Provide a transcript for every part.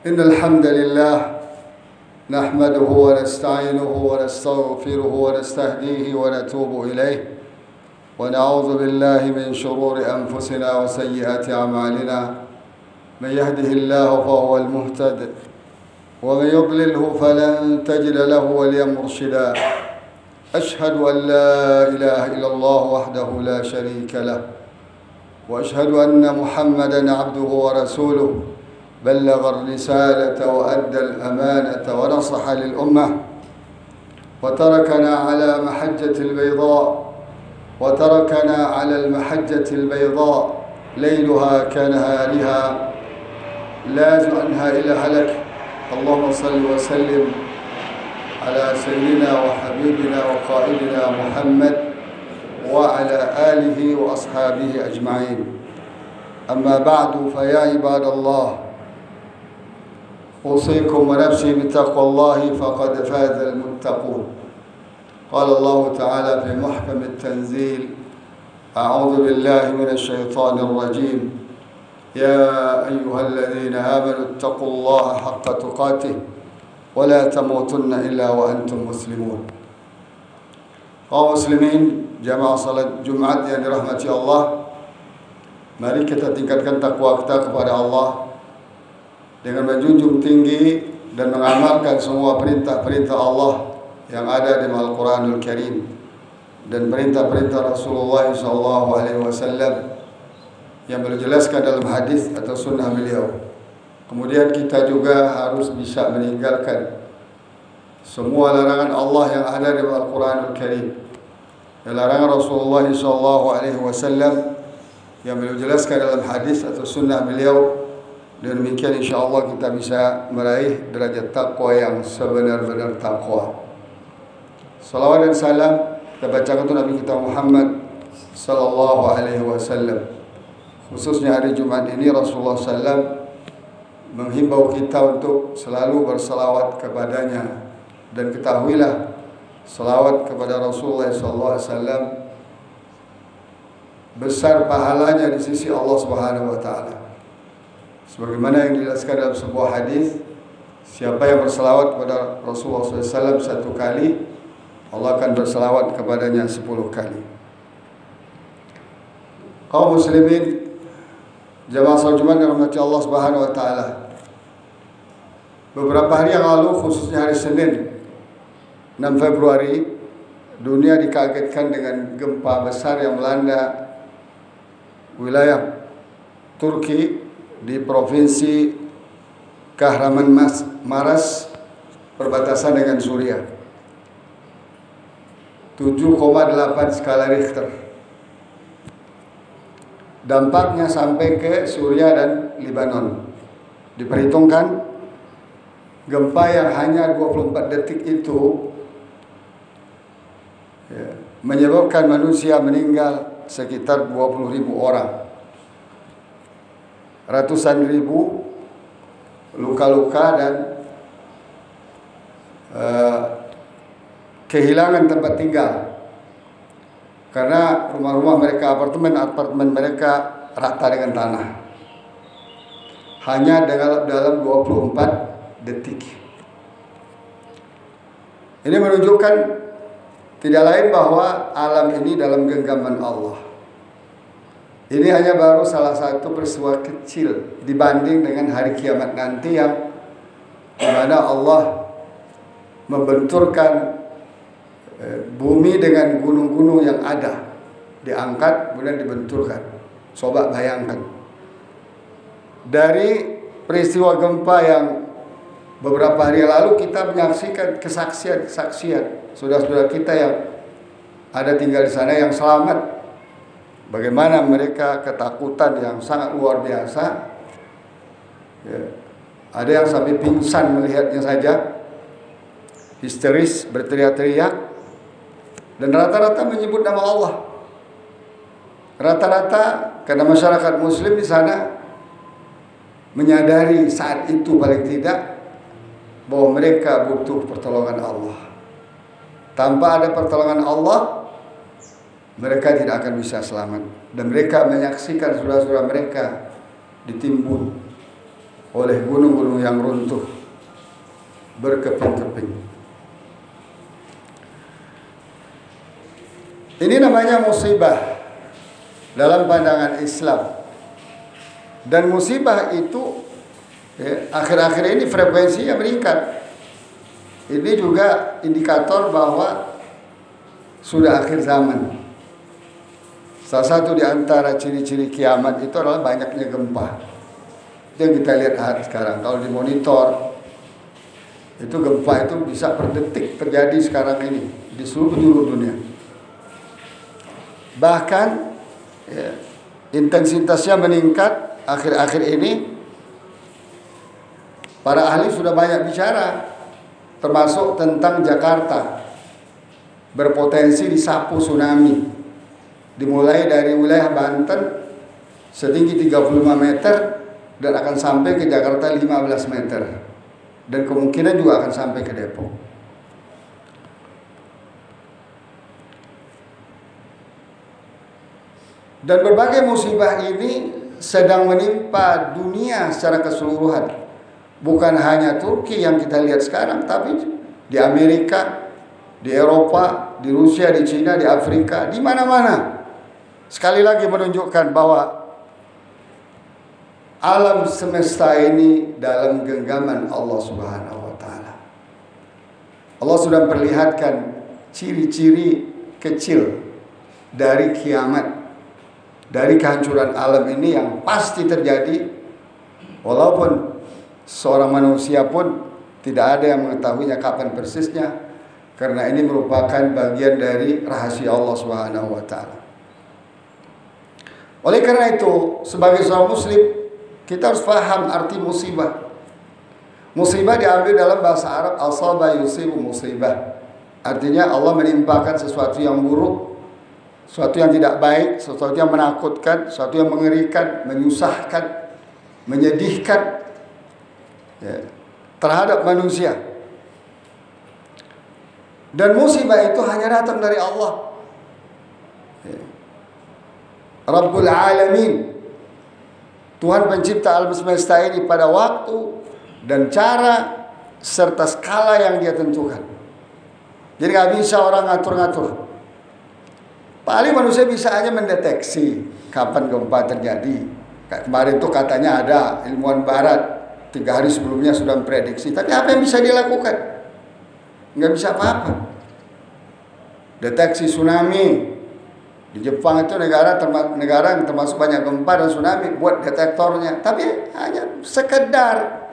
إن الحمد لله نحمده ونستعينه ونستغفره ونستهديه ونتوب إليه ونعوذ بالله من شرور أنفسنا وسيئات أعمالنا. من يهده الله فهو المهتد ومن يضلله فلن تجد له وليا مرشدا. أشهد أن لا إله إلا الله وحده لا شريك له وأشهد أن محمدا عبده ورسوله بلغ الرسالة وأدى الأمانة ونصح للأمة وتركنا على المحجة البيضاء ليلها كنهارها لا يزيغ عنها إلا هلك. اللهم صل وسلم على سيدنا وحبيبنا وقائدنا محمد وعلى آله وأصحابه أجمعين. أما بعد فيا عباد الله، أوصيكم ونفسي بتقوى الله فقد فاز المتقون. قال الله تعالى في محكم التنزيل: أعوذ بالله من الشيطان الرجيم. يا أيها الذين آمنوا اتقوا الله حق تقاته ولا تموتن إلا وأنتم مسلمون. Kaum muslimin, jamaah salat Jumat yang dirahmati Allah, mari kita tingkatkan takwa kita kepada Allah dengan menjunjung tinggi dan mengamalkan semua perintah-perintah Allah yang ada di Al-Quranul Karim dan perintah-perintah Rasulullah SAW yang beliau jelaskan dalam hadis atau sunnah beliau. Kemudian kita juga harus bisa meninggalkan semua larangan Allah yang ada di Al-Quranul Karim dan larangan Rasulullah SAW yang beliau jelaskan dalam hadis atau sunnah beliau. Dan demikian insyaAllah kita bisa meraih derajat taqwa yang sebenar-benar taqwa. Salawat dan salam kita bacakan untuk Nabi kita Muhammad sallallahu alaihi wasallam. Khususnya hari Jumat ini Rasulullah SAW menghimbau kita untuk selalu bersalawat kepadanya. Dan ketahuilah, salawat kepada Rasulullah SAW besar pahalanya di sisi Allah Subhanahu wa taala. Sebagaimana yang dijelaskan dalam sebuah hadis, siapa yang bersalawat kepada Rasulullah SAW satu kali, Allah akan bersalawat kepadanya 10 kali. Kaum muslimin, jamaah salat Jumat yang dirahmati Allah Subhanahu wa taala. Beberapa hari yang lalu, khususnya hari Senin 6 Februari, dunia dikagetkan dengan gempa besar yang melanda wilayah Turki di provinsi Kahramanmaras, perbatasan dengan Suriah. 7,8 skala Richter. Dampaknya sampai ke Suriah dan Lebanon. Diperhitungkan gempa yang hanya 24 detik itu menyebabkan manusia meninggal sekitar 20.000 orang. Ratusan ribu luka-luka dan kehilangan tempat tinggal karena rumah-rumah mereka, apartemen mereka rata dengan tanah hanya dalam 24 detik. Ini menunjukkan tidak lain bahwa alam ini dalam genggaman Allah. Ini hanya baru salah satu peristiwa kecil dibanding dengan hari kiamat nanti yang dimana Allah membenturkan bumi dengan gunung-gunung yang ada, diangkat kemudian dibenturkan. Coba bayangkan, dari peristiwa gempa yang beberapa hari lalu kita menyaksikan kesaksian saudara-saudara kita yang ada tinggal di sana yang selamat. Bagaimana mereka ketakutan yang sangat luar biasa. Ada yang sampai pingsan melihatnya saja, histeris, berteriak-teriak, dan rata-rata menyebut nama Allah. Rata-rata karena masyarakat Muslim di sana menyadari saat itu paling tidak bahwa mereka butuh pertolongan Allah. Tanpa ada pertolongan Allah, mereka tidak akan bisa selamat. Dan mereka menyaksikan saudara-saudara mereka ditimbun oleh gunung-gunung yang runtuh berkeping-keping. Ini namanya musibah dalam pandangan Islam. Dan musibah itu akhir-akhir ini frekuensinya meningkat. Ini juga indikator bahwa sudah akhir zaman. Salah satu di antara ciri-ciri kiamat itu adalah banyaknya gempa. Itu yang kita lihat sekarang. Kalau di monitor, itu gempa itu bisa per detik terjadi sekarang ini di seluruh penjuru dunia. Bahkan intensitasnya meningkat akhir-akhir ini. Para ahli sudah banyak bicara, termasuk tentang Jakarta berpotensi disapu tsunami, dimulai dari wilayah Banten setinggi 35 meter dan akan sampai ke Jakarta 15 meter, dan kemungkinan juga akan sampai ke Depok. Dan berbagai musibah ini sedang menimpa dunia secara keseluruhan. Bukan hanya Turki yang kita lihat sekarang, tapi di Amerika, di Eropa, di Rusia, di Cina, di Afrika, di mana-mana. Sekali lagi menunjukkan bahwa alam semesta ini dalam genggaman Allah Subhanahu wa taala. Allah sudah memperlihatkan ciri-ciri kecil dari kiamat, dari kehancuran alam ini yang pasti terjadi, walaupun seorang manusia pun tidak ada yang mengetahuinya kapan persisnya, karena ini merupakan bagian dari rahasia Allah Subhanahu wa taala. Oleh karena itu, sebagai seorang muslim, kita harus paham arti musibah. Musibah diambil dalam bahasa Arab asaba yusibu musibah. Artinya Allah menimpakan sesuatu yang buruk, sesuatu yang tidak baik, sesuatu yang menakutkan, sesuatu yang mengerikan, menyusahkan, menyedihkan terhadap manusia. Dan musibah itu hanya datang dari Allah, Rabbul Alamin, Tuhan pencipta alam semesta ini, pada waktu dan cara serta skala yang Dia tentukan. Jadi nggak bisa orang ngatur-ngatur. Paling manusia bisa aja mendeteksi kapan gempa terjadi. Kayak kemarin itu katanya ada ilmuwan barat 3 hari sebelumnya sudah memprediksi. Tapi apa yang bisa dilakukan? Nggak bisa apa-apa. Deteksi tsunami. Di Jepang itu negara yang termasuk banyak gempa dan tsunami, buat detektornya. Tapi hanya sekedar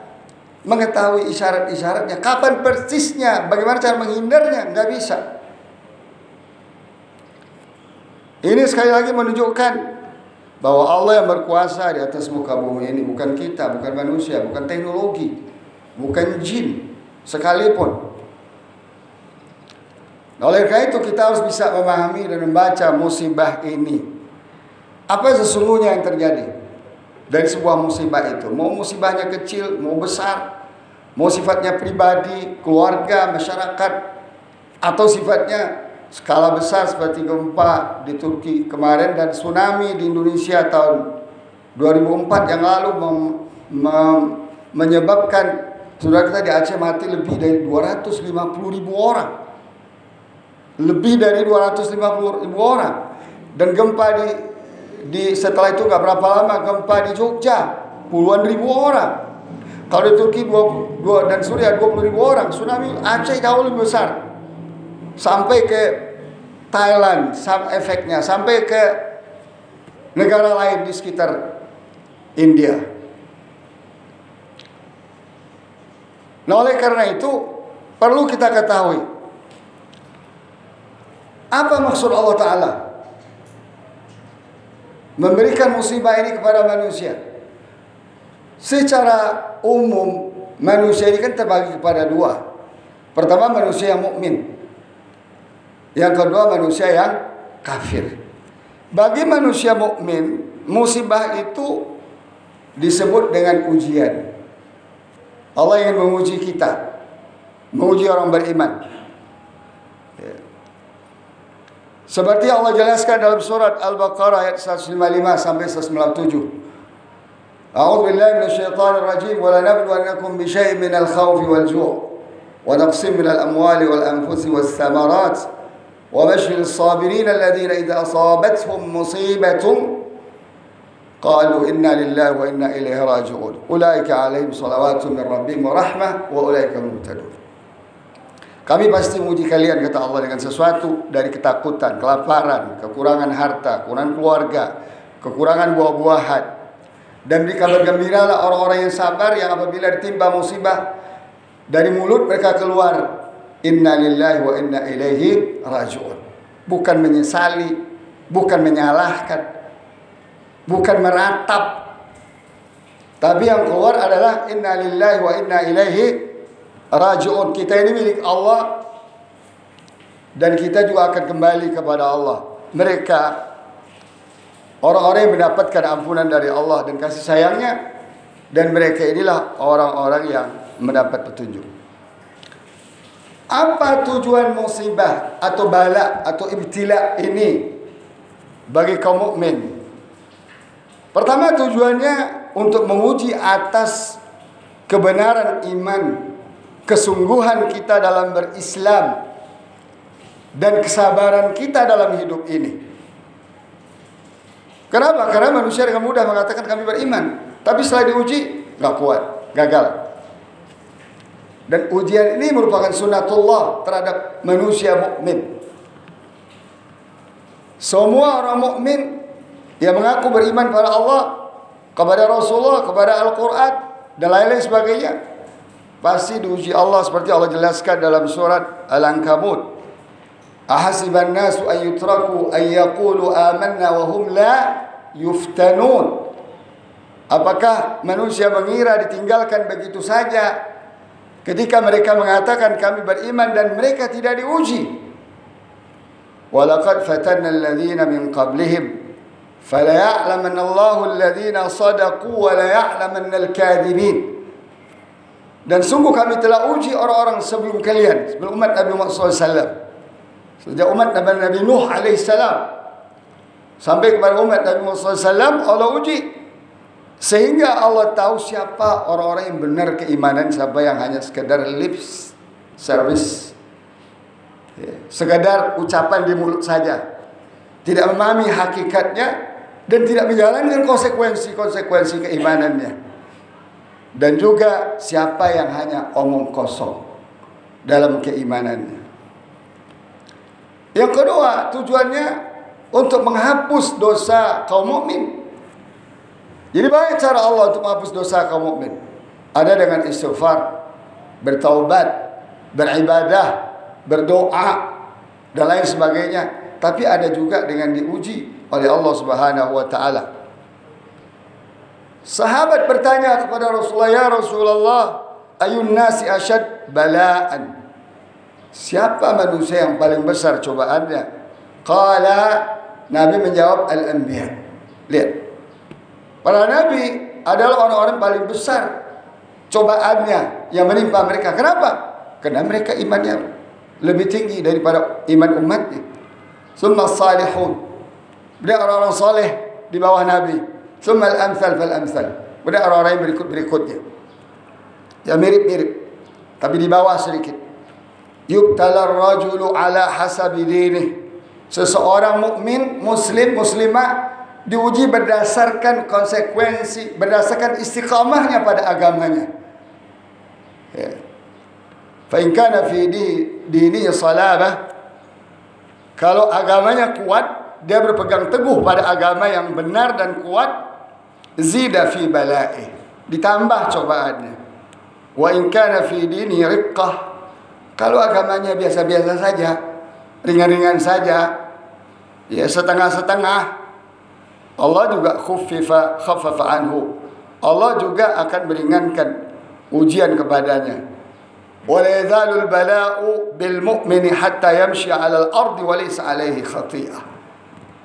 mengetahui isyarat-isyaratnya. Kapan persisnya, bagaimana cara menghindarnya, nggak bisa. Ini sekali lagi menunjukkan bahwa Allah yang berkuasa di atas muka bumi ini, bukan kita, bukan manusia, bukan teknologi, bukan jin sekalipun. Oleh karena itu kita harus bisa memahami dan membaca musibah ini. Apa sesungguhnya yang terjadi dari sebuah musibah itu? Mau musibahnya kecil, mau besar, mau sifatnya pribadi, keluarga, masyarakat, atau sifatnya skala besar seperti gempa di Turki kemarin dan tsunami di Indonesia tahun 2004 yang lalu menyebabkan saudara kita di Aceh mati lebih dari 250.000 orang. Lebih dari 250.000 orang. Dan gempa di setelah itu nggak berapa lama gempa di Jogja puluhan ribu orang. Kalau di Turki dan Suriah 20.000 orang. Tsunami Aceh jauh lebih besar. Sampai ke Thailand efeknya, sampai ke negara lain di sekitar India. Nah, oleh karena itu perlu kita ketahui apa maksud Allah Ta'ala memberikan musibah ini kepada manusia. Secara umum manusia ini kan terbagi kepada dua. Pertama, manusia yang mukmin. Yang kedua, manusia yang kafir. Bagi manusia mukmin, musibah itu disebut dengan ujian. Allah ingin menguji kita, menguji orang beriman. Seperti Allah jelaskan dalam surat Al-Baqarah ayat 155 sampai 197. A'udzu billahi minasyaitonir rajim wa lanabluwannakum bisyai'in minal khawfi wal ju' wa naqsim minal amwali wal anfusi was thamarat wa basyiris sabirin alladziina idza asabatuhum musibatun qalu inna lillahi wa inna ilaihi raji'un ulaika 'alaihim shalawatun min rabbihim wa rahmah wa ulaika muhtadun. Kami pasti menguji kalian, kata Allah, dengan sesuatu dari ketakutan, kelaparan, kekurangan harta, kekurangan keluarga, kekurangan buah-buahan. Dan beri kabar gembiralah orang-orang yang sabar, yang apabila ditimpa musibah dari mulut mereka keluar inna lillahi wa inna ilaihi raji'un. Bukan menyesali, bukan menyalahkan, bukan meratap, tapi yang keluar adalah inna lillahi wa inna ilaihi raji'un. Kita ini milik Allah dan kita juga akan kembali kepada Allah. Mereka orang-orang yang mendapatkan ampunan dari Allah dan kasih sayangnya, dan mereka inilah orang-orang yang mendapat petunjuk. Apa tujuan musibah atau bala atau ibtila ini bagi kaum mukmin? Pertama, tujuannya untuk menguji atas kebenaran iman, kesungguhan kita dalam berislam, dan kesabaran kita dalam hidup ini. Kenapa? Karena manusia dengan mudah mengatakan kami beriman, tapi setelah diuji nggak kuat, gagal. Dan ujian ini merupakan sunatullah terhadap manusia mukmin. Semua orang mukmin yang mengaku beriman pada Allah, kepada Rasulullah, kepada Al-Quran dan lain-lain sebagainya, pasti diuji Allah seperti Allah jelaskan dalam surat Al-Ankabut. Ahasiban nasu an yutraku an yaqulu amanna wa hum la yuftanun. Apakah manusia mengira ditinggalkan begitu saja ketika mereka mengatakan kami beriman dan mereka tidak diuji? Walaqad fatanna alladhina min qablihim fala ya'lamanna Allahu alladhina sadaqu wa la ya'lamanna al-kadhibin. Dan sungguh kami telah uji orang-orang sebelum kalian, sebelum umat Nabi Muhammad SAW. Sejak umat Nabi Nuh alaihissalam sampai kepada umat Nabi Muhammad SAW, Allah uji sehingga Allah tahu siapa orang-orang yang benar keimanan, siapa yang hanya sekedar lip service, sekadar ucapan di mulut saja, tidak memahami hakikatnya dan tidak menjalankan konsekuensi keimanannya. Dan juga siapa yang hanya omong kosong dalam keimanannya. Yang kedua, tujuannya untuk menghapus dosa kaum mukmin. Jadi banyak cara Allah untuk menghapus dosa kaum mukmin. Ada dengan istighfar, bertaubat, beribadah, berdoa dan lain sebagainya. Tapi ada juga dengan diuji oleh Allah Subhanahu wa taala. Sahabat bertanya kepada Rasulullah, "Ya Rasulullah, ayun nasi asyad bala'an?" Siapa manusia yang paling besar cobaannya? Qala, Nabi menjawab, al-anbiya. Lihat, para nabi adalah orang-orang paling besar cobaannya yang menimpa mereka. Kenapa? Karena mereka imannya lebih tinggi daripada iman umatnya. Summa salihun, kemudian orang-orang saleh di bawah Nabi. Summa al-amthal fal-amthal, kemudian orang-orang yang berikutnya, ya mirip-mirip tapi di bawah sedikit. Yubtala ar-rajulu ala hasabi dinih. Seseorang mukmin, muslim, muslimah diuji berdasarkan konsekuensi, berdasarkan istiqamahnya pada agamanya. Ya. Fa in kana fi dinihi salabah, kalau agamanya kuat, dia berpegang teguh pada agama yang benar dan kuat, zida fi bala'i, ditambah cobaannya. Wa in kana fi dinihi riqqah, kalau agamanya biasa-biasa saja, ringan-ringan saja, ya setengah-setengah, Allah juga khaffafa anhu. Allah juga akan meringankan ujian kepadanya. Wa la yazalul bala'u bil mu'mini hatta yamshi 'alal ardi wa laysa 'alaihi khati'ah.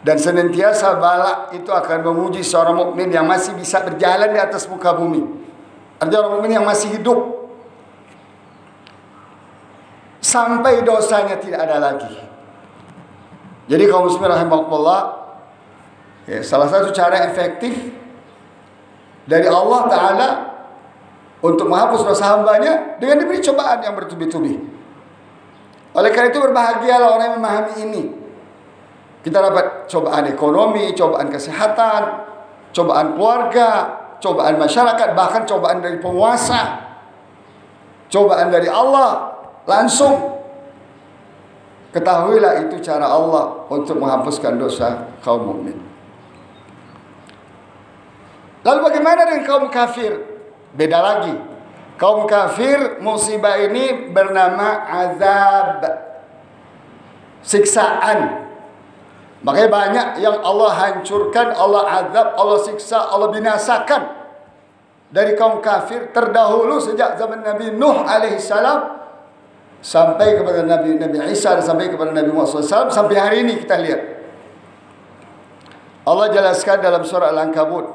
Dan senantiasa bala itu akan menguji seorang mukmin yang masih bisa berjalan di atas muka bumi. Artinya orang mukmin yang masih hidup sampai dosanya tidak ada lagi. Jadi kaum muslimin rahimakumullah, ya, salah satu cara efektif dari Allah Ta'ala untuk menghapus dosa hambanya dengan diberi cobaan yang bertubi-tubi. Oleh karena itu berbahagialah orang yang memahami ini. Kita dapat cobaan ekonomi, cobaan kesehatan, cobaan keluarga, cobaan masyarakat, bahkan cobaan dari penguasa, cobaan dari Allah langsung. Ketahuilah itu cara Allah untuk menghapuskan dosa kaum mukmin. Lalu bagaimana dengan kaum kafir? Beda lagi. Kaum kafir, musibah ini bernama azab, siksaan. Makanya banyak yang Allah hancurkan, Allah azab, Allah siksa, Allah binasakan dari kaum kafir terdahulu sejak zaman Nabi Nuh alaihissalam sampai kepada Nabi Isa dan sampai kepada Nabi Muhammad SAW, sampai hari ini kita lihat. Allah jelaskan dalam surah Al-Ankabut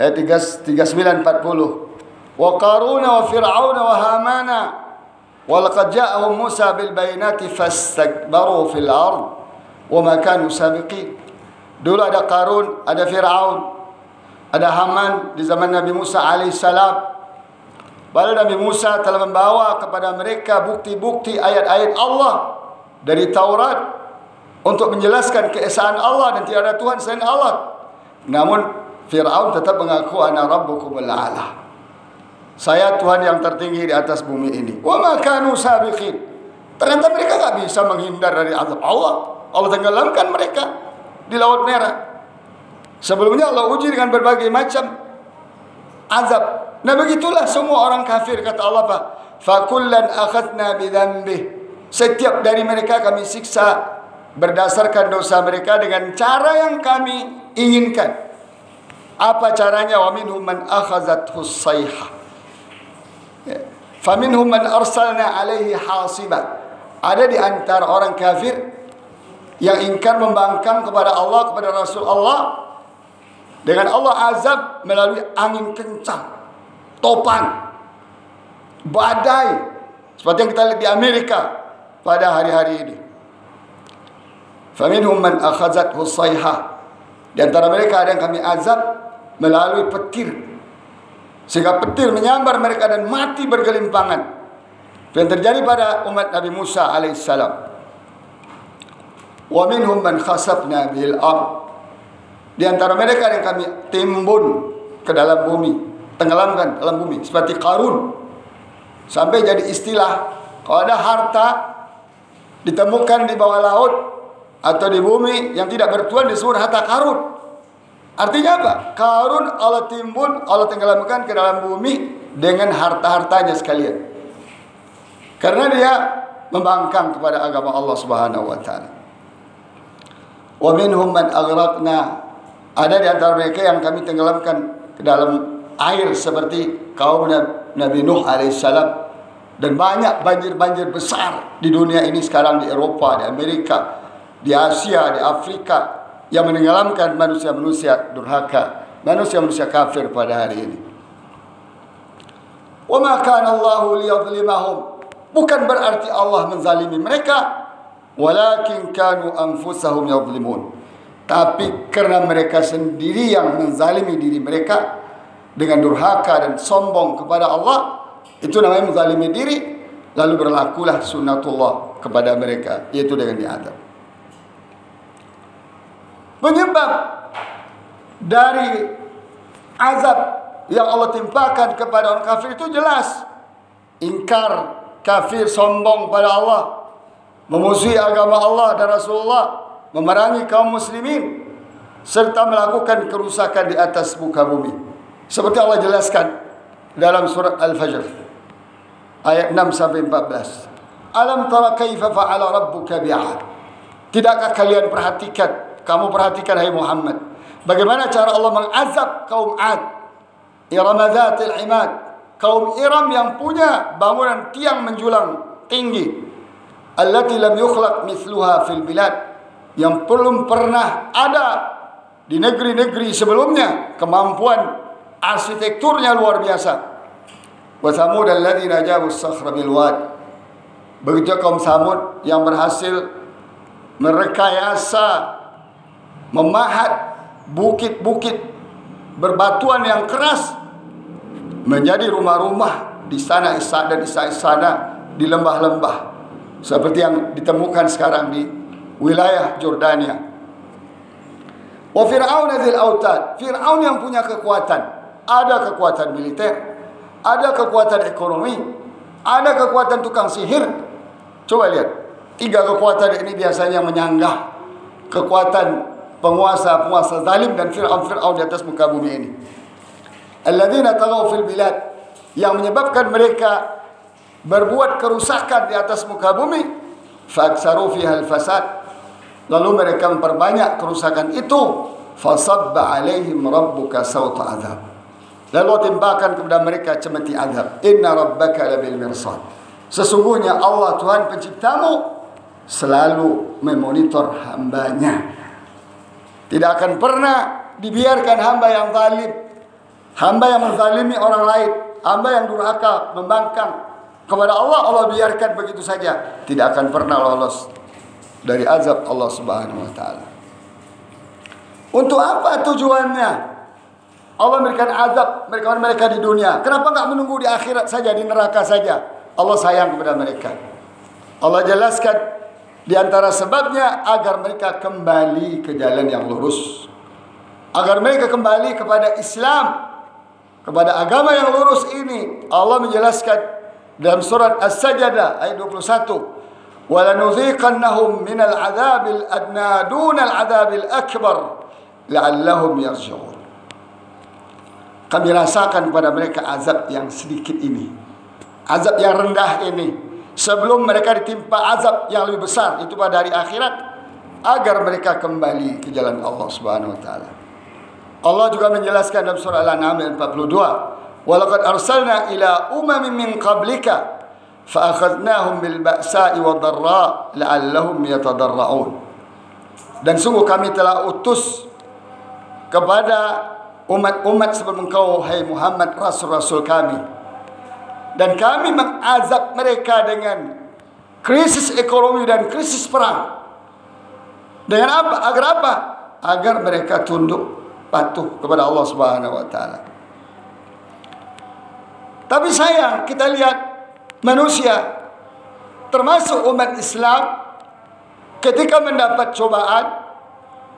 ayat 39-40. Wa qaruna wa fir'auna wa hamana wa laqad ja'ahum Musa bil bayinati fastakbaru fil ard wa ma kanu sabiqin. Dulu ada Qarun, ada Fir'aun, ada Haman di zaman Nabi Musa alaihissalam. Padahal Nabi Musa telah membawa kepada mereka bukti-bukti ayat-ayat Allah dari Taurat untuk menjelaskan keesaan Allah dan tidak ada Tuhan selain Allah. Namun Fir'aun tetap mengaku ana rabbukumul a'la. Saya Tuhan yang tertinggi di atas bumi ini. Wa ma kanu sabiqin. Ternyata mereka tak bisa menghindar dari azab Allah. Allah tenggelamkan mereka di Laut Merah. Sebelumnya Allah uji dengan berbagai macam azab. Nah begitulah semua orang kafir, kata Allah, fakullan akhadna bidzambih. Setiap dari mereka kami siksa berdasarkan dosa mereka dengan cara yang kami inginkan. Apa caranya? Wa minhum man akhazathu as-sayhah. Faminhum man arsalna alaihi hasiba. Ada di antara orang kafir yang ingkar membangkang kepada Allah, kepada Rasul Allah, dengan Allah azab melalui angin kencang, topan, badai, seperti yang kita lihat di Amerika pada hari-hari ini. Faminhum man akhazathu as-sayhah. Di antara mereka ada yang kami azab melalui petir, sehingga petir menyambar mereka dan mati bergelimpangan. Itu yang terjadi pada umat Nabi Musa alaihissalam. Wa minhum man khasafna bil ard. Di antara mereka yang kami timbun ke dalam bumi, tenggelamkan dalam bumi, seperti Qarun, sampai jadi istilah kalau ada harta ditemukan di bawah laut atau di bumi yang tidak bertuan disebut harta Qarun. Artinya apa? Qarun Allah timbun, Allah tenggelamkan ke dalam bumi dengan harta-hartanya sekalian, karena dia membangkang kepada agama Allah Subhanahu wa taala. Wa minhum man aghraqna. Ada di antara mereka yang kami tenggelamkan ke dalam air seperti kaum Nabi Nuh alaihissalam. Dan banyak banjir-banjir besar di dunia ini sekarang, di Eropa, di Amerika, di Asia, di Afrika, yang menenggelamkan manusia-manusia durhaka, manusia-manusia kafir pada hari ini. Wa ma kana Allahu liyadhlimahum. Bukan berarti Allah menzalimi mereka, walakin kanu anfusahum yadhlimun. Tapi karena mereka sendiri yang menzalimi diri mereka dengan durhaka dan sombong kepada Allah, itu namanya menzalimi diri. Lalu berlakulah sunnatullah kepada mereka, yaitu dengan diadab. Penyebab dari azab yang Allah timpakan kepada orang kafir itu jelas. Ingkar, kafir, sombong pada Allah, memusuhi agama Allah dan Rasulullah, memerangi kaum muslimin, serta melakukan kerusakan di atas muka bumi. Seperti Allah jelaskan dalam surat Al-Fajr ayat 6-14. Alam tara kaifa fa'ala rabbuka bi'ad. Tidakkah kalian perhatikan, kamu perhatikan hai Muhammad, bagaimana cara Allah mengazab kaum Ad, Iram dzatil imad, kaum Iram yang punya bangunan tiang menjulang tinggi, allati lam yukhlaq mithluha fil bilad, yang belum pernah ada di negeri-negeri sebelumnya, kemampuan arsitekturnya luar biasa. Wa Thamud alladzina jabu as-sakhra bil wad. Begitu kaum Thamud yang berhasil merekayasa, memahat bukit-bukit berbatuan yang keras menjadi rumah-rumah di sana dan istana di lembah-lembah seperti yang ditemukan sekarang di wilayah Jordania. Wa Fir'aun dzil autad, Fir'aun yang punya kekuatan, ada kekuatan militer, ada kekuatan ekonomi, ada kekuatan tukang sihir. Coba lihat, 3 kekuatan ini biasanya menyanggah kekuatan penguasa zalim dan Fir'aun di atas muka bumi ini. Alladzina taghaw fil bilad, yang menyebabkan mereka berbuat kerusakan di atas muka bumi. Fa'aksaru fiha al-fasad, lalu mereka memperbanyak kerusakan itu. Fasabba alaihim rabbuka sawta azab, lalu timpakan kepada mereka cemeti azab. Inna rabbaka labil mirsad, sesungguhnya Allah Tuhan penciptamu selalu memonitor hambanya. Tidak akan pernah dibiarkan hamba yang zalim, hamba yang menzalimi orang lain, hamba yang durhaka, membangkang kepada Allah, Allah biarkan begitu saja, tidak akan pernah lolos dari azab Allah Subhanahu wa taala. Untuk apa tujuannya Allah memberikan azab mereka di dunia? Kenapa enggak menunggu di akhirat saja, di neraka saja? Allah sayang kepada mereka. Allah jelaskan di antara sebabnya agar mereka kembali ke jalan yang lurus, agar mereka kembali kepada Islam, kepada agama yang lurus ini. Allah menjelaskan dalam surat As-Sajdah ayat 21, وَلَنُذِيقَنَّهُمْ مِنَ الْعَذَابِ الْأَدْنَى دُونَ الْعَذَابِ الْأَكْبَرِ لَعَلَّهُمْ يَرْجِعُونَ. Kami rasakan pada mereka azab yang sedikit ini, azab yang rendah ini, sebelum mereka ditimpa azab yang lebih besar, itu pada hari akhirat, agar mereka kembali ke jalan Allah Subhanahu wa taala. Allah juga menjelaskan dalam surah Al-An'am ayat 42, وَلَقَدْ أَرْسَلْنَا إِلَى أُمَمٍ مِّن قَبْلِكَ فَأَخَذْنَاهُمْ بِالْبَأْسَاءِ وَالضَّرَّاءِ لَعَلَّهُمْ يَتَضَرَّعُونَ. Dan sungguh kami telah utus kepada umat-umat sebelum engkau, hai Muhammad, rasul-rasul kami, dan kami mengazab mereka dengan krisis ekonomi dan krisis perang. Dengan apa? Agar apa? Agar mereka tunduk patuh kepada Allah Subhanahu wa taala. Tapi sayang, kita lihat manusia, termasuk umat Islam, ketika mendapat cobaan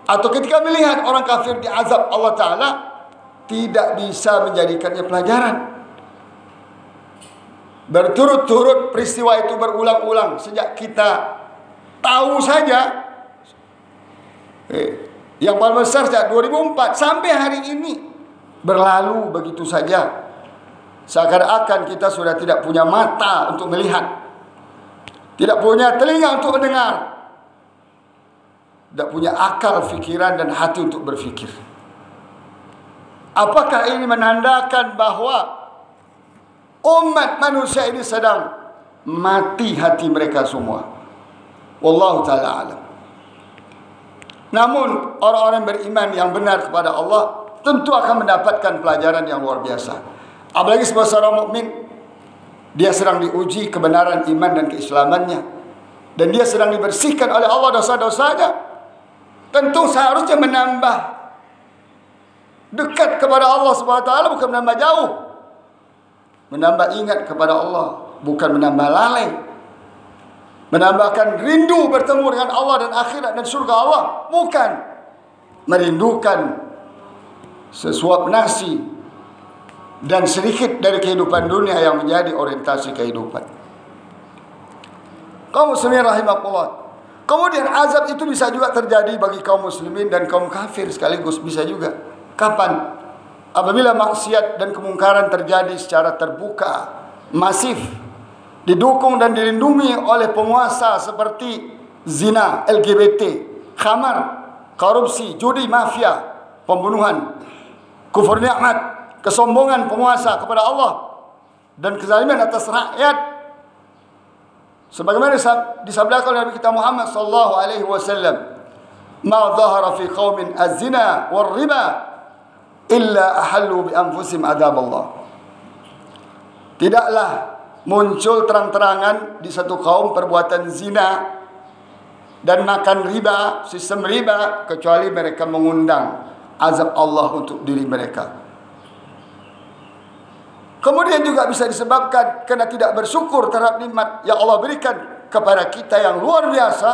atau ketika melihat orang kafir diazab Allah taala, tidak bisa menjadikannya pelajaran. Berturut-turut peristiwa itu berulang-ulang sejak kita tahu saja. Yang paling besar sejak 2004 sampai hari ini berlalu begitu saja. Seakan-akan kita sudah tidak punya mata untuk melihat, tidak punya telinga untuk mendengar, tidak punya akal, fikiran dan hati untuk berfikir. Apakah ini menandakan bahwa umat manusia ini sedang mati hati mereka semua? Wallahu ta'ala alam. Namun orang-orang beriman yang benar kepada Allah tentu akan mendapatkan pelajaran yang luar biasa. Apalagi sebagai seorang mukmin, dia sedang diuji kebenaran iman dan keislamannya, dan dia sedang dibersihkan oleh Allah dosa-dosanya. Tentu seharusnya menambah dekat kepada Allah Subhanahu wa taala, bukan menambah jauh. Menambah ingat kepada Allah, bukan menambah lalai. Menambahkan rindu bertemu dengan Allah dan akhirat dan surga Allah, bukan merindukan sesuap nasi dan sedikit dari kehidupan dunia yang menjadi orientasi kehidupan. Kaum muslimin rahimakumullah. Kemudian azab itu bisa juga terjadi bagi kaum muslimin dan kaum kafir sekaligus, bisa juga. Kapan? Apabila maksiat dan kemungkaran terjadi secara terbuka, masif, didukung dan dilindungi oleh penguasa seperti zina, LGBT, khamar, korupsi, judi, mafia, pembunuhan, kufur nikmat, kesombongan penguasa kepada Allah, dan kezaliman atas rakyat. Sebagaimana disabdakan oleh Nabi kita Muhammad sallallahu alaihi wasallam, "Ma dhahara fi qaumin az-zina war-riba illa ahallu bi anfusihim adzab Allah." Tidaklah muncul terang-terangan di satu kaum perbuatan zina dan makan riba, sistem riba, kecuali mereka mengundang azab Allah untuk diri mereka. Kemudian juga bisa disebabkan kerana tidak bersyukur terhadap nikmat yang Allah berikan kepada kita yang luar biasa.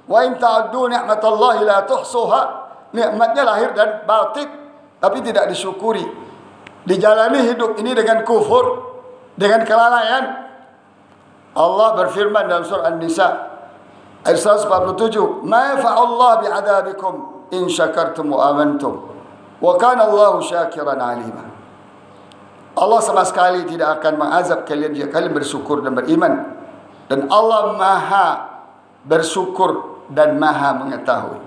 Wa in ta'uddu ni'matallahi la tuhsuha. Nikmatnya lahir dan batin, tapi tidak disyukuri. Dijalani hidup ini dengan kufur, dengan kelalaian. Allah berfirman dalam surah An-Nisa ayat 147, "Ma yafa'allahu bi'adabikum in syakartum wa amantum. Wa kana Allahu syakiran 'alima." Allah sama sekali tidak akan mengazab kalian jika kalian bersyukur dan beriman. Dan Allah Maha bersyukur dan Maha mengetahui.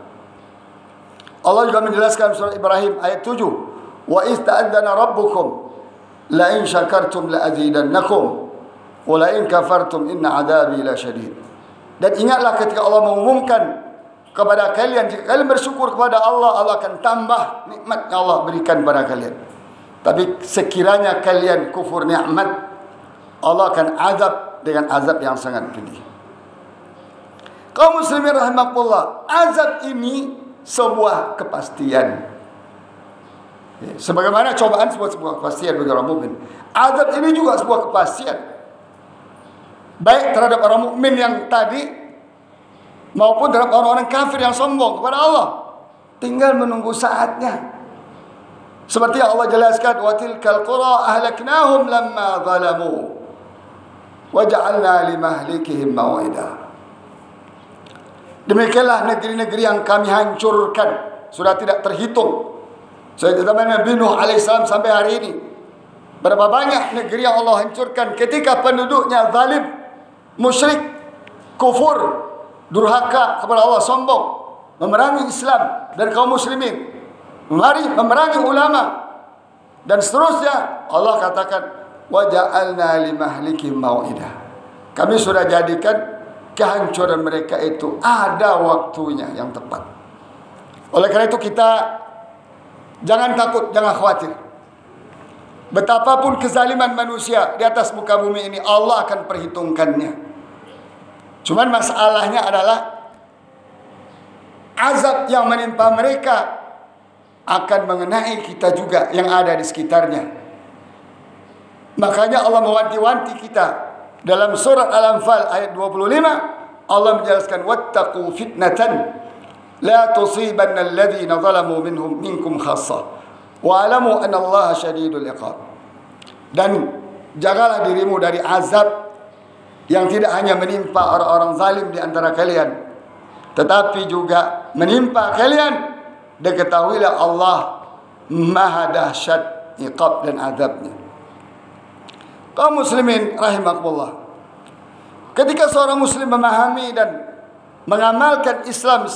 Allah juga menjelaskan surah Ibrahim ayat 7, "Wa iz ta'adzana rabbukum la in syakartum la azidannakum wa la in kafartum inna 'adzabi lasyadid." Dan ingatlah ketika Allah mengumumkan kepada kalian, jika kalian bersyukur kepada Allah, Allah akan tambah nikmat yang Allah berikan kepada kalian. Tapi sekiranya kalian kufur nikmat, Allah akan azab dengan azab yang sangat pedih. Kaum muslimin rahimakumullah, azab ini sebuah kepastian. Sebagaimana cobaan sebuah kepastian bagi orang mukmin, azab ini juga sebuah kepastian. Baik terhadap orang mukmin yang tadi maupun terhadap orang-orang kafir yang sombong kepada Allah. Tinggal menunggu saatnya. Seperti yang Allah jelaskan, wa tilkal qura ahlaknahum lamma zalamu wa ja'alna limahlikihim maw'ida. Demikianlah negeri-negeri yang kami hancurkan, sudah tidak terhitung. Sejak zaman Nabi Nuh alaihissalam sampai hari ini, berapa banyak negeri yang Allah hancurkan ketika penduduknya zalim, musyrik, kufur, durhaka kepada Allah, sombong, memerangi Islam dan kaum muslimin, mari memerangi ulama dan seterusnya. Allah katakan, wa ja'alna limahlikim mau'idah. Kami sudah jadikan kehancuran mereka itu ada waktunya yang tepat. Oleh karena itu kita jangan takut, jangan khawatir. Betapapun kezaliman manusia di atas muka bumi ini, Allah akan perhitungkannya. Cuman masalahnya adalah azab yang menimpa mereka akan mengenai kita juga yang ada di sekitarnya. Makanya Allah mewanti-wanti kita dalam surat Al-Anfal ayat 25. Allah menjelaskan, wattaqu fitnatan la tusibanna alladhina zalamu minkum khassah wa alamu anna Allah syadidul iqab. Dan jagalah dirimu dari azab yang tidak hanya menimpa orang-orang zalim di antara kalian, tetapi juga menimpa kalian. Dan ketahuilah Allah maha dahsyat iqab dan azabnya. Kaum muslimin rahimakumullah, ketika seorang muslim memahami dan mengamalkan Islam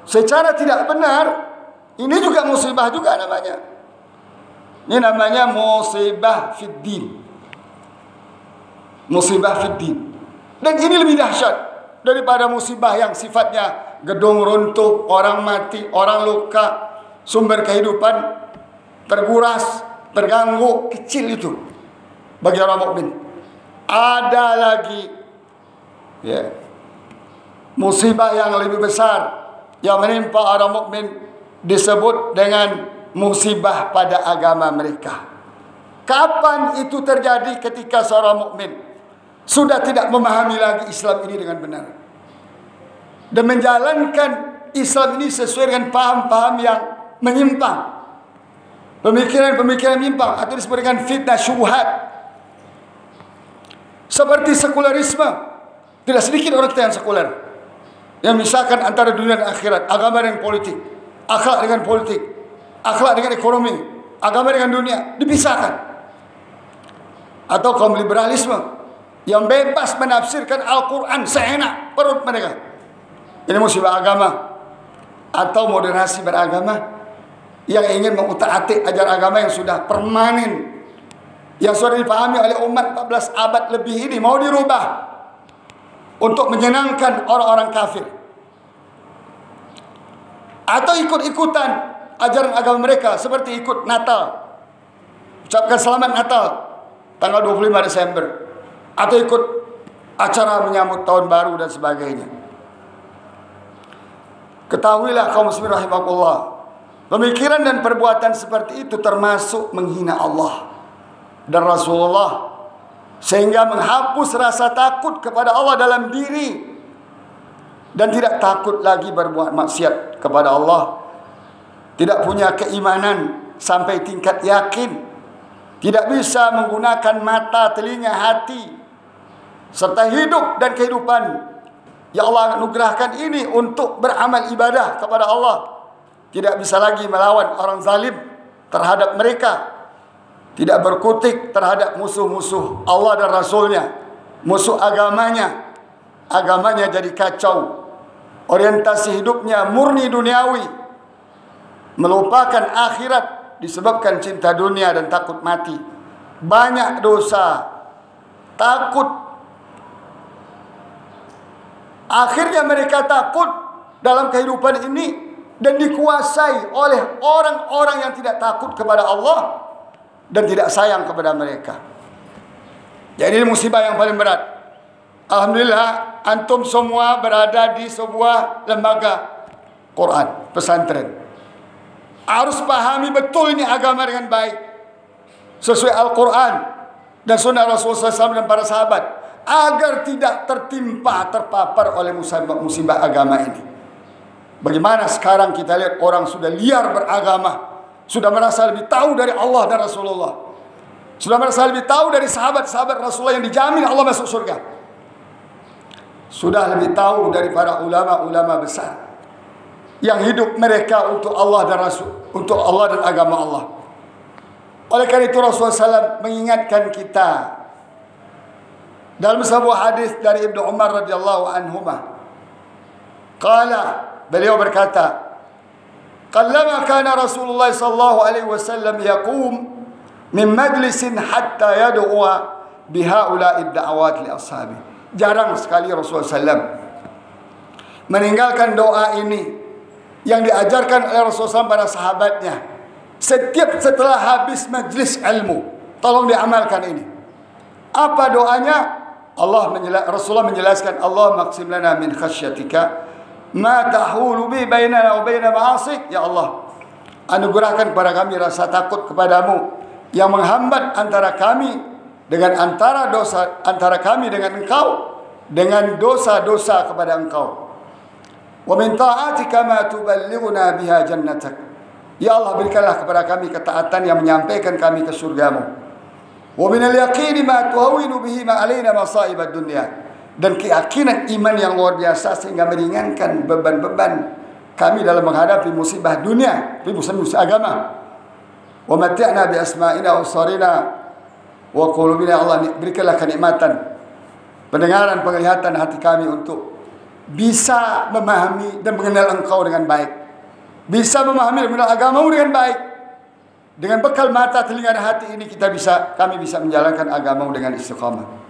secara tidak benar, ini juga musibah juga namanya. Ini namanya musibah fid din. Musibah fid din. Dan ini lebih dahsyat daripada musibah yang sifatnya gedung runtuh, orang mati, orang luka, sumber kehidupan terguras, terganggu. Kecil itu bagi orang mukmin. Ada lagi musibah yang lebih besar yang menimpa orang mukmin, disebut dengan musibah pada agama mereka. Kapan itu terjadi? Ketika seorang mukmin sudah tidak memahami lagi Islam ini dengan benar dan menjalankan Islam ini sesuai dengan paham-paham yang menyimpang, pemikiran-pemikiran menyimpang, atau disebut dengan fitnah syubhat, seperti sekularisme. Tidak sedikit orang kita yang sekuler, yang memisahkan antara dunia dan akhirat, agama dengan politik, akhlak dengan politik, akhlak dengan ekonomi, agama dengan dunia, dipisahkan. Atau kaum liberalisme yang bebas menafsirkan Al-Quran seenak perut mereka. Ini musibah agama. Atau moderasi beragama yang ingin mengutak-atik ajaran agama yang sudah permanen, yang sudah dipahami oleh umat 14 abad lebih ini, mau dirubah untuk menyenangkan orang-orang kafir, atau ikut-ikutan ajaran agama mereka, seperti ikut Natal, ucapkan selamat Natal tanggal 25 Desember, atau ikut acara menyambut tahun baru dan sebagainya. Ketahuilah kaum muslimin rahimakumullah, pemikiran dan perbuatan seperti itu termasuk menghina Allah dan Rasulullah, sehingga menghapus rasa takut kepada Allah dalam diri dan tidak takut lagi berbuat maksiat kepada Allah. Tidak punya keimanan sampai tingkat yakin, tidak bisa menggunakan mata, telinga, hati serta hidup dan kehidupan ya Allah anugerahkan ini untuk beramal ibadah kepada Allah. Tidak bisa lagi melawan orang zalim terhadap mereka, tidak berkutik terhadap musuh-musuh Allah dan Rasulnya, musuh agamanya. Agamanya jadi kacau, orientasi hidupnya murni duniawi, melupakan akhirat disebabkan cinta dunia dan takut mati. Banyak dosa, takut. Akhirnya mereka takut dalam kehidupan ini dan dikuasai oleh orang-orang yang tidak takut kepada Allah dan tidak sayang kepada mereka. Jadi ini musibah yang paling berat. Alhamdulillah antum semua berada di sebuah lembaga Quran, pesantren. Harus pahami betul ini agama dengan baik, sesuai Al-Quran dan sunnah Rasulullah SAW dan para sahabat, agar tidak terpapar oleh musibah agama ini. Bagaimana sekarang kita lihat orang sudah liar beragama, sudah merasa lebih tahu dari Allah dan Rasulullah, sudah merasa lebih tahu dari sahabat-sahabat Rasulullah yang dijamin Allah masuk surga, sudah lebih tahu dari para ulama-ulama besar yang hidup mereka untuk Allah dan Rasul, untuk Allah dan agama Allah. Oleh karena itu Rasulullah SAW mengingatkan kita dalam sebuah hadis dari Ibnu Umar radhiyallahu anhuma. Beliau berkata, "Qallama kana Rasulullah sallallahu alaihi wasallam yaqum min majlisin hatta yad'ua bihaula'i ad-da'awat li ashabi." Jarang sekali Rasulullah SAW meninggalkan doa ini yang diajarkan oleh Rasulullah SAW pada sahabatnya. Setiap setelah habis majlis ilmu, tolong diamalkan ini. Apa doanya? Rasulullah menjelaskan, Allah maqsim lana min khasyatika ma tahulu bi bainana wa baina ma'asik. Ya Allah, anugerahkan kepada kami rasa takut kepadamu yang menghambat antara kami dengan antara kami dengan engkau, dengan dosa-dosa kepada engkau. Wa min ta'atika ma tuballighuna biha jannatak. Ya Allah, berikanlah kepada kami ketaatan yang menyampaikan kami ke surgamu. Wa minal yaqini ma tuhawwinu bihi ma alaina masaib ad-dunya. Dan keyakinan iman yang luar biasa sehingga meringankan beban-beban kami dalam menghadapi musibah dunia, musibah agama. Wa mati'na bi asma'ina wa absarina wa qulubina. Allah, berikanlah kenikmatan pendengaran, penglihatan hati kami untuk bisa memahami dan mengenal engkau dengan baik, bisa memahami dan mengenal agamamu dengan baik. Dengan bekal mata, telinga dan hati ini kami bisa menjalankan agamamu dengan istiqamah.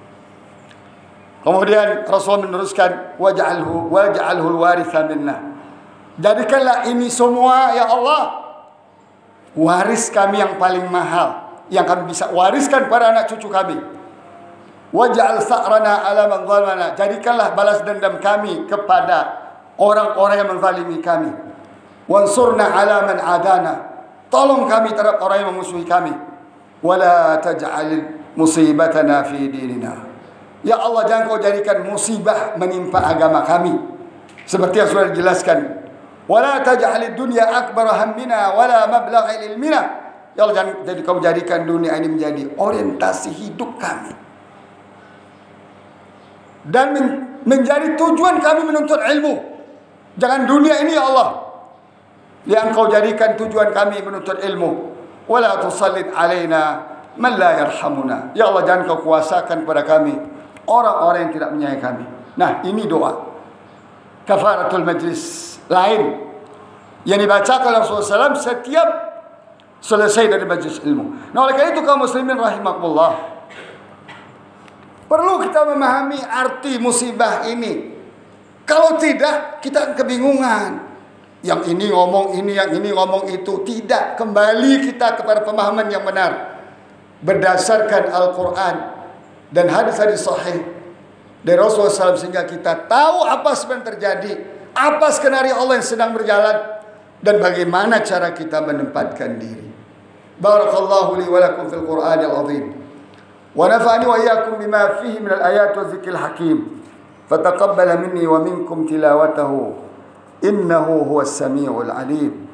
Kemudian Rasul meneruskan, waj'alhu al-waritha minna. Jadikanlah ini semua ya Allah waris kami yang paling mahal, yang kami bisa wariskan pada anak cucu kami. Waj'al sa'rana ala man zalamana. Jadikanlah balas dendam kami kepada orang-orang yang menzalimi kami. Wansurna ala man adana. Tolong kami terhadap orang yang memusuhi kami. Wala taj'al musibatana fi dinina. Ya Allah, jangan kau jadikan musibah menimpa agama kami. Seperti yang sudah dijelaskan. Wala taj'al dunya akbar hammina wala mablagha ilmina. Ya Allah, jangan kau jadikan dunia ini menjadi orientasi hidup kami dan menjadi tujuan kami menuntut ilmu. Jangan dunia ini ya Allah yang kau jadikan tujuan kami menuntut ilmu. Wala tusallit alaina man la yarhamuna. Ya Allah, jangan kau kuasakan kepada kami orang-orang yang tidak menyayangi kami. Nah, ini doa kafaratul majlis lain yang dibacakan oleh Rasulullah SAW setiap selesai dari majlis ilmu. Nah, oleh karena itu kaum muslimin rahimakumullah, perlu kita memahami arti musibah ini. Kalau tidak, kita kebingungan. Yang ini ngomong ini, yang ini ngomong itu. Tidak, kembali kita kepada pemahaman yang benar berdasarkan Al-Quran dan hadis-hadis sahih dari Rasulullah SAW, sehingga kita tahu apa sebenarnya terjadi, Apa skenario Allah yang sedang berjalan dan bagaimana cara kita menempatkan diri. Barakallahu li wa lakum fil Qur'anil azim. Wa nafa'ani wa iyyakum bima fihi min al-ayat wa dzikril hakim. Fataqabbal minni wa minkum tilawatahu. Innahu huwas samiul alim.